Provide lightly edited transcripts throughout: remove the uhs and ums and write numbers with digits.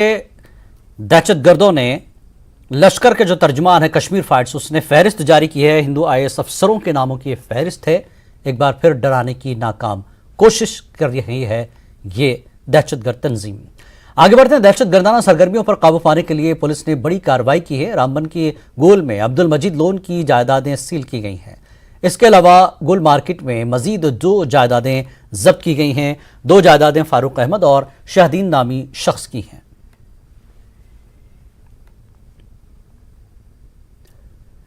दहशतगर्दों ने लश्कर के जो तर्जुमान है कश्मीर फाइट्स, उसने फहरिस्त जारी की है। हिंदू आईएएस अफसरों के नामों की फहरिस्त है। एक बार फिर डराने की नाकाम कोशिश कर रही है ये दहशतगर्द तंजीम। आगे बढ़ते हैं। दहशतगर्दाना सरगर्मियों पर काबू पाने के लिए पुलिस ने बड़ी कार्रवाई की है। रामबन की गोल में अब्दुल मजीद लोन की जायदादें सील की गई हैं। इसके अलावा गुल मार्केट में मजीद 2 जायदादें जब्त की गई हैं। 2 जायदादें फारूक अहमद और शाहदीन नामी शख्स की हैं।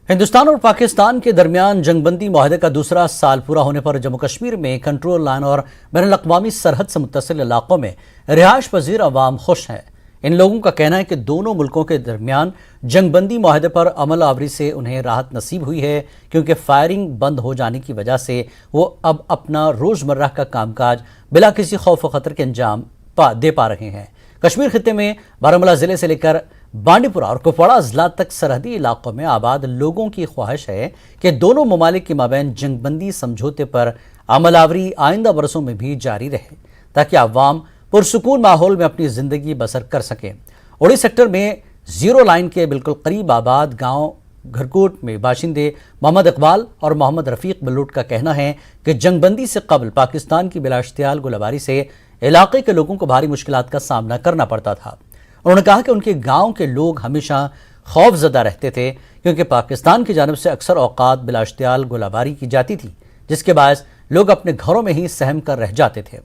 हिंदुस्तान और पाकिस्तान के दरमियान जंगबंदी मुआहदे का दूसरा साल पूरा होने पर जम्मू कश्मीर में कंट्रोल लाइन और बैनुल-अक़वामी सरहद से मुत्तसिल इलाकों में रिहाइश पजीर अवाम खुश हैं। इन लोगों का कहना है कि दोनों मुल्कों के दरमियान जंगबंदी मुआहदे पर अमल आवरी से उन्हें राहत नसीब हुई है, क्योंकि फायरिंग बंद हो जाने की वजह से वो अब अपना रोज़मर्रा का कामकाज बिला किसी खौफ व खतर के अंजाम दे पा रहे हैं। कश्मीर खित्ते में बारामूला ज़िले से लेकर बांडीपुरा और कुपवाड़ा जिला तक सरहदी इलाकों में आबाद लोगों की ख्वाहिश है कि दोनों ममालिक के माबैन जंगबंदी समझौते पर अमलावरी आइंदा बरसों में भी जारी रहे, ताकि अवाम पुरसुकून माहौल में अपनी जिंदगी बसर कर सकें। उड़ी सेक्टर में जीरो लाइन के बिल्कुल करीब आबाद गांव घरकोट में बाशिंदे मोहम्मद इकबाल और मोहम्मद रफीक बलूट का कहना है कि जंगबंदी से कबल पाकिस्तान की बिलाश्तियाल गोलाबारी से इलाके के लोगों को भारी मुश्किलात का सामना करना पड़ता था। उन्होंने कहा कि उनके गांव के लोग हमेशा खौफजदा रहते थे, क्योंकि पाकिस्तान की जानिब से अक्सर औकात बिलाश्तियाल गोलाबारी की जाती थी, जिसके बायस लोग अपने घरों में ही सहम कर रह जाते थे।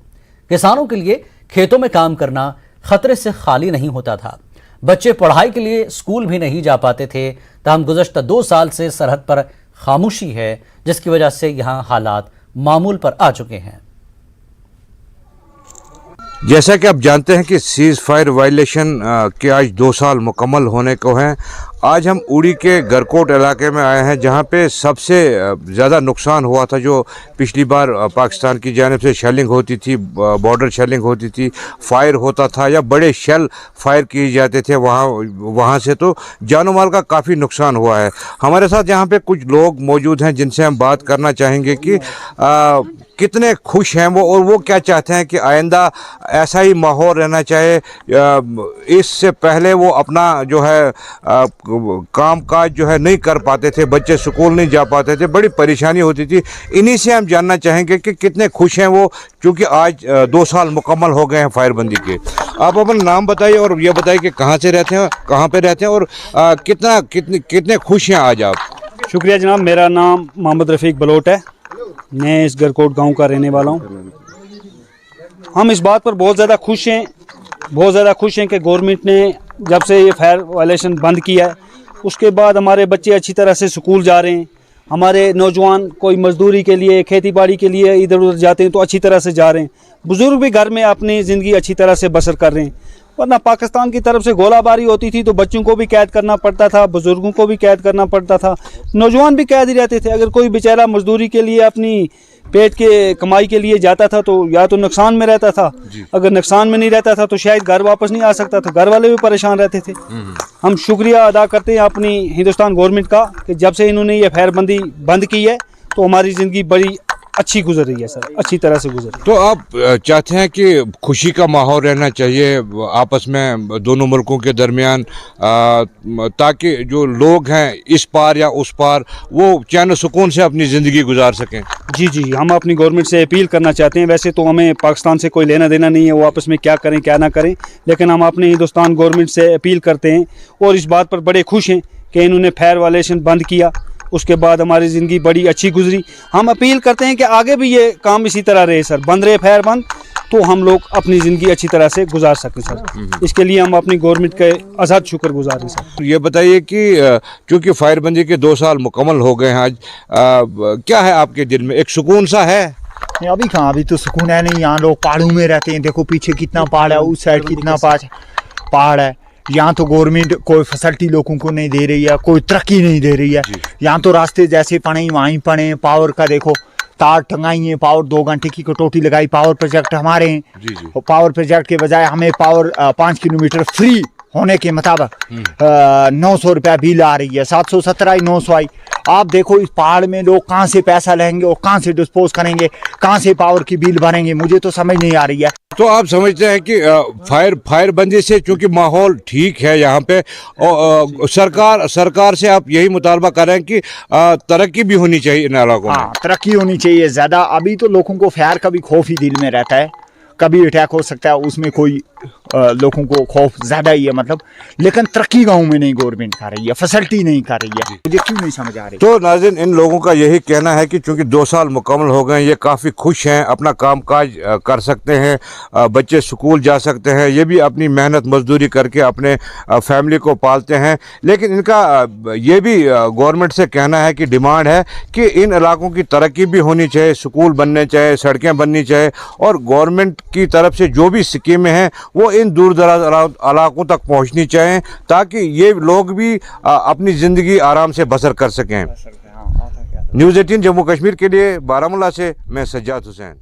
किसानों के लिए खेतों में काम करना खतरे से खाली नहीं होता था। बच्चे पढ़ाई के लिए स्कूल भी नहीं जा पाते थे। ताहम गुज़श्ता 2 साल से सरहद पर खामोशी है, जिसकी वजह से यहाँ हालात मामूल पर आ चुके हैं। जैसा कि आप जानते हैं कि सीज़ फायर वायलेशन के आज 2 साल मुकम्मल होने को हैं। आज हम उड़ी के गरकोट इलाके में आए हैं, जहां पे सबसे ज़्यादा नुकसान हुआ था। जो पिछली बार पाकिस्तान की जानिब से शेलिंग होती थी, बॉर्डर शेलिंग होती थी, फायर होता था या बड़े शेल फायर किए जाते थे, वहाँ से तो जानो माल का काफ़ी नुकसान हुआ है। हमारे साथ यहाँ पे कुछ लोग मौजूद हैं जिनसे हम बात करना चाहेंगे कि कितने खुश हैं वो, और वो क्या चाहते हैं कि आइंदा ऐसा ही माहौल रहना चाहिए। इससे पहले वो अपना जो है काम काज जो है नहीं कर पाते थे, बच्चे स्कूल नहीं जा पाते थे, बड़ी परेशानी होती थी। इन्हीं से हम जानना चाहेंगे कि कितने खुश हैं वो, क्योंकि आज 2 साल मुकम्मल हो गए हैं फायरबंदी के। आप अपना नाम बताइए और ये बताइए कि कहाँ से रहते हैं, कहाँ पे रहते हैं, और कितने खुश हैं आज आप। शुक्रिया जनाब, मेरा नाम मोहम्मद रफीक बलोट है। मैं इस गरकोट गांव का रहने वाला हूं। हम इस बात पर बहुत ज़्यादा खुश हैं कि गवर्नमेंट ने जब से ये फायर वायलेशन बंद किया है, उसके बाद हमारे बच्चे अच्छी तरह से स्कूल जा रहे हैं। हमारे नौजवान कोई मजदूरी के लिए, खेती बाड़ी के लिए इधर उधर जाते हैं तो अच्छी तरह से जा रहे हैं। बुज़ुर्ग भी घर में अपनी ज़िंदगी अच्छी तरह से बसर कर रहे हैं। वरना पाकिस्तान की तरफ से गोलाबारी होती थी तो बच्चों को भी कैद करना पड़ता था, बुजुर्गों को भी कैद करना पड़ता था, नौजवान भी कैद ही रहते थे। अगर कोई बेचारा मजदूरी के लिए अपनी पेट के कमाई के लिए जाता था तो या तो नुकसान में रहता था, अगर नुकसान में नहीं रहता था तो शायद घर वापस नहीं आ सकता था, घर वाले भी परेशान रहते थे। हम शुक्रिया अदा करते हैं अपनी हिंदुस्तान गवर्नमेंट का कि जब से इन्होंने ये फायरबंदी बंद की है तो हमारी ज़िंदगी बड़ी अच्छी गुजर रही है सर, अच्छी तरह से गुजर रही है। तो आप चाहते हैं कि खुशी का माहौल रहना चाहिए आपस में दोनों मुल्कों के दरमियान, ताकि जो लोग हैं इस पार या उस पार वो चैन सुकून से अपनी ज़िंदगी गुजार सकें। जी, हम अपनी गवर्नमेंट से अपील करना चाहते हैं। वैसे तो हमें पाकिस्तान से कोई लेना देना नहीं है, वो आपस में क्या करें क्या ना करें, लेकिन हम अपने हिंदुस्तान गवर्नमेंट से अपील करते हैं और इस बात पर बड़े खुश हैं कि इन्होंने फायर वायलेशन बंद किया। उसके बाद हमारी ज़िंदगी बड़ी अच्छी गुजरी। हम अपील करते हैं कि आगे भी ये काम इसी तरह रहे सर, बंद रहे फायर बंद, तो हम लोग अपनी ज़िंदगी अच्छी तरह से गुजार सकें सर। इसके लिए हम अपनी गवर्नमेंट के आज़ाद शुक्र गुजार हैं सर। ये बताइए कि क्योंकि फायरबंदी के 2 साल मुकम्मल हो गए हैं आज, क्या है आपके दिल में, एक सुकून सा है? नहीं, अभी कहाँ, अभी तो सुकून है नहीं। यहाँ लोग पहाड़ों में रहते हैं, देखो पीछे कितना पहाड़ है, उस साइड कितना पहाड़ है। यहाँ तो गवर्नमेंट कोई फैसिलिटी लोगों को नहीं दे रही है, कोई तरक्की नहीं दे रही है। यहाँ तो रास्ते जैसे पड़े वहीं पड़े, पावर का देखो तार टंगाई है, पावर 2 घंटे की कटौती लगाई, पावर प्रोजेक्ट हमारे हैं। पावर प्रोजेक्ट के बजाय हमें पावर 5 किलोमीटर फ्री होने के मुताबिक 900 रुपया बिल आ रही है, 717 आई 900 आई। आप देखो इस पहाड़ में लोग कहाँ से पैसा लेंगे और कहाँ से डिस्पोज करेंगे, कहाँ से पावर की बिल भरेंगे, मुझे तो समझ नहीं आ रही है। तो आप समझते हैं कि फायरबंदी से चूंकि माहौल ठीक है यहाँ पे, और सरकार से आप यही मुतालबा कर रहे हैं कि तरक्की भी होनी चाहिए इन इलाकों में? हाँ, तरक्की होनी चाहिए ज़्यादा। अभी तो लोगों को फायर का भी खौफ ही दिल में रहता है, कभी अटैक हो सकता है, उसमें कोई लोगों को खौफ ज़्यादा ही है मतलब। लेकिन तरक्की गाँव में नहीं गवर्नमेंट कर रही है, फैसिलिटी नहीं कर रही है, मुझे क्यों नहीं समझ आ रही। तो नाज़रीन, इन लोगों का यही कहना है कि चूंकि 2 साल मुकम्मल हो गए, ये काफ़ी खुश हैं, अपना कामकाज कर सकते हैं, बच्चे स्कूल जा सकते हैं, ये भी अपनी मेहनत मजदूरी करके अपने फैमिली को पालते हैं। लेकिन इनका ये भी गवर्नमेंट से कहना है कि डिमांड है कि इन इलाकों की तरक्की भी होनी चाहिए, स्कूल बनने चाहिए, सड़कें बननी चाहिए, और गवर्नमेंट की तरफ से जो भी स्कीमें हैं वो इन दूर दराज इलाकों तक पहुंचनी चाहिए, ताकि ये लोग भी अपनी ज़िंदगी आराम से बसर कर सकें। न्यूज़ 18 जम्मू कश्मीर के लिए बारामूला से मैं सज्जाद हुसैन।